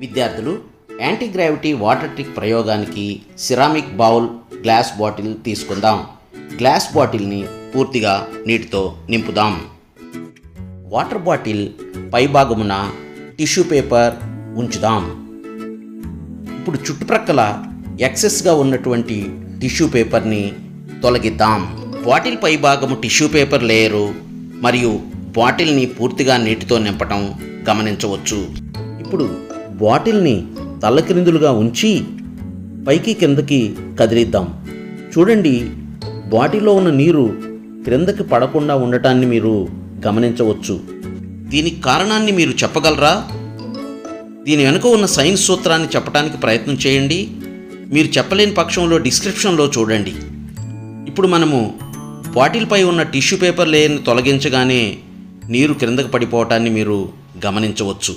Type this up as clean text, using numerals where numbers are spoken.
విద్యార్థులు యాంటీగ్రావిటీ water trick ప్రయోగానికి ceramic bowl, glass bottle తీసుకుందాం. గ్లాస్ బాటిల్ని పూర్తిగా నీటితో నింపుదాం. వాటర్ బాటిల్ పైభాగమున టిష్యూ పేపర్ ఉంచుదాం. ఇప్పుడు చుట్టుప్రక్కల ఎక్సెస్గా ఉన్నటువంటి టిష్యూ పేపర్ని తొలగిద్దాం. బాటిల్ పైభాగము టిష్యూ పేపర్ లేయరు మరియు బాటిల్ని పూర్తిగా నీటితో నింపటం గమనించవచ్చు. ఇప్పుడు బాటిల్ని తల్లక్రిందులుగా ఉంచి పైకి కిందకి కదిలిద్దాం. చూడండి, బాటిల్లో ఉన్న నీరు క్రిందకి పడకుండా ఉండటాన్ని మీరు గమనించవచ్చు. దీనికి కారణాన్ని మీరు చెప్పగలరా? దీని వెనుక ఉన్న సైన్స్ సూత్రాన్ని చెప్పడానికి ప్రయత్నం చేయండి. మీరు చెప్పలేని పక్షంలో డిస్క్రిప్షన్లో చూడండి. ఇప్పుడు మనము బాటిల్పై ఉన్న టిష్యూ పేపర్ లేయర్ని తొలగించగానే నీరు క్రిందకు పడిపోవటాన్ని మీరు గమనించవచ్చు.